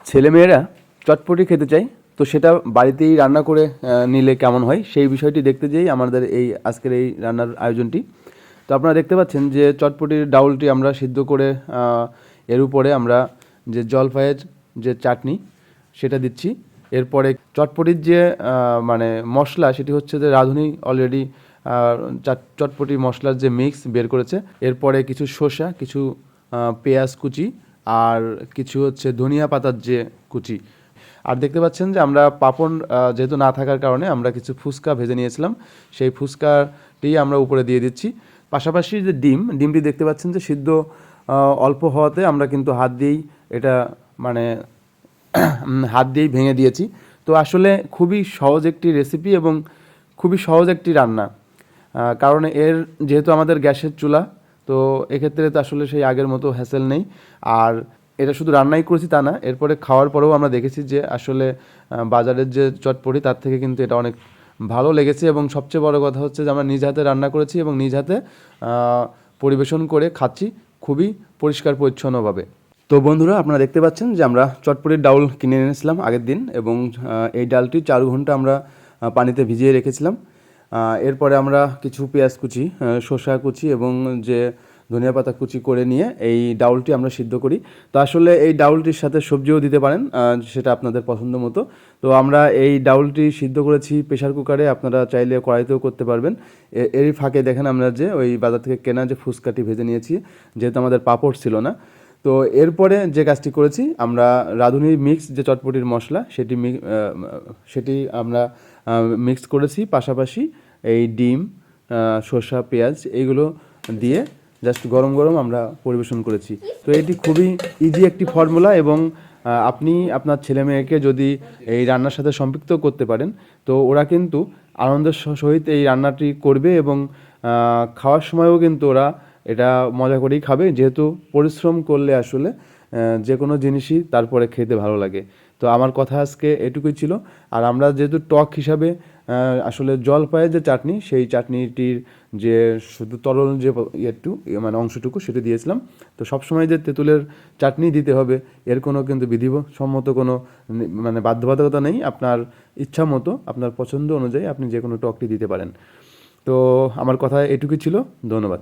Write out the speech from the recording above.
ছেলেমেয়েরা চটপটি খেতে চায়, তো সেটা বাড়িতেই রান্না করে নিলে কেমন হয় সেই বিষয়টি দেখতে যেই আমাদের এই আজকের এই রান্নার আয়োজনটি। তো আপনারা দেখতে পাচ্ছেন যে চটপটির ডাউলটি আমরা সিদ্ধ করে এর উপরে আমরা যে জলপাইয়ের যে চাটনি সেটা দিচ্ছি। এরপরে চটপটির যে মানে মশলা সেটি হচ্ছে যে রাঁধুনি অলরেডি চটপটি মশলার যে মিক্স বের করেছে। এরপরে কিছু শসা, কিছু পেঁয়াজ কুচি আর কিছু হচ্ছে ধনিয়া পাতার যে কুচি। আর দেখতে পাচ্ছেন যে আমরা পাঁপড় যেহেতু না থাকার কারণে আমরা কিছু ফুচকা ভেজে নিয়েছিলাম, সেই ফুচকাটি আমরা উপরে দিয়ে দিচ্ছি। পাশাপাশি যে ডিমটি দেখতে পাচ্ছেন যে সিদ্ধ অল্প হওয়াতে আমরা কিন্তু হাত দিয়েই এটা মানে হাত দিয়েই ভেঙে দিয়েছি। তো আসলে খুবই সহজ একটি রেসিপি এবং খুবই সহজ একটি রান্না, কারণ এর যেহেতু আমাদের গ্যাসের চুলা, তো এক্ষেত্রে তো আসলে সেই আগের মতো হ্যাসেল নেই। আর এটা শুধু রান্নাই করেছি তা না, এরপরে খাওয়ার পরেও আমরা দেখেছি যে আসলে বাজারের যে চটপটি তার থেকে কিন্তু এটা অনেক ভালো লেগেছে। এবং সবচেয়ে বড় কথা হচ্ছে যে আমরা নিজ হাতে রান্না করেছি এবং নিজ হাতে পরিবেশন করে খাচ্ছি খুবই পরিষ্কার পরিচ্ছন্নভাবে। তো বন্ধুরা, আপনারা দেখতে পাচ্ছেন যে আমরা চটপটির ডাউল কিনে এনেছিলাম আগের দিন এবং এই ডালটি 4 ঘন্টা আমরা পানিতে ভিজিয়ে রেখেছিলাম। এরপরে আমরা কিছু পেঁয়াজ কুচি, শসা কুচি এবং যে ধনিয়া পাতা কুচি করে নিয়ে এই ডাউলটি আমরা সিদ্ধ করি। তো আসলে এই ডাউলটির সাথে সবজিও দিতে পারেন, সেটা আপনাদের পছন্দ মতো। তো আমরা এই ডাউলটি সিদ্ধ করেছি প্রেশার কুকারে, আপনারা চাইলে কড়াইতেও করতে পারবেন। এরই ফাঁকে দেখেন আমরা যে ওই বাজার থেকে কেনা যে ফুচকাটি ভেজে নিয়েছি, যেহেতু আমাদের পাঁপড় ছিল না। তো এরপরে যে কাজটি করেছি, আমরা রাঁধুনি মিক্স যে চটপটির মশলা সেটি আমরা মিক্স করেছি। পাশাপাশি এই ডিম, শসা, পেঁয়াজ এইগুলো দিয়ে জাস্ট গরম গরম আমরা পরিবেশন করেছি। তো এটি খুবই ইজি একটি ফর্মুলা এবং আপনি আপনার ছেলে মেয়েকে যদি এই রান্নার সাথে সম্পৃক্ত করতে পারেন, তো ওরা কিন্তু আনন্দের সহিত এই রান্নাটি করবে এবং খাওয়ার সময়ও কিন্তু ওরা এটা মজা করেই খাবে, যেহেতু পরিশ্রম করলে আসলে যে কোনো জিনিসই তারপরে খেতে ভালো লাগে। তো আমার কথা আজকে এটুকুই ছিল। আর আমরা যেহেতু টক হিসাবে আসলে জলপাইয়ের যে চাটনি, সেই চাটনিটির যে শুধু তরল যে মানে অংশটুকু সেটা দিয়েছিলাম। তো সবসময় যে তেঁতুলের চাটনি দিতে হবে এর কোনো কিন্তু বিধিসম্মত কোনো মানে বাধ্যবাধকতা নেই। আপনার ইচ্ছা মতো, আপনার পছন্দ অনুযায়ী আপনি যে কোনো টকটি দিতে পারেন। তো আমার কথা এটুকুই ছিল। ধন্যবাদ।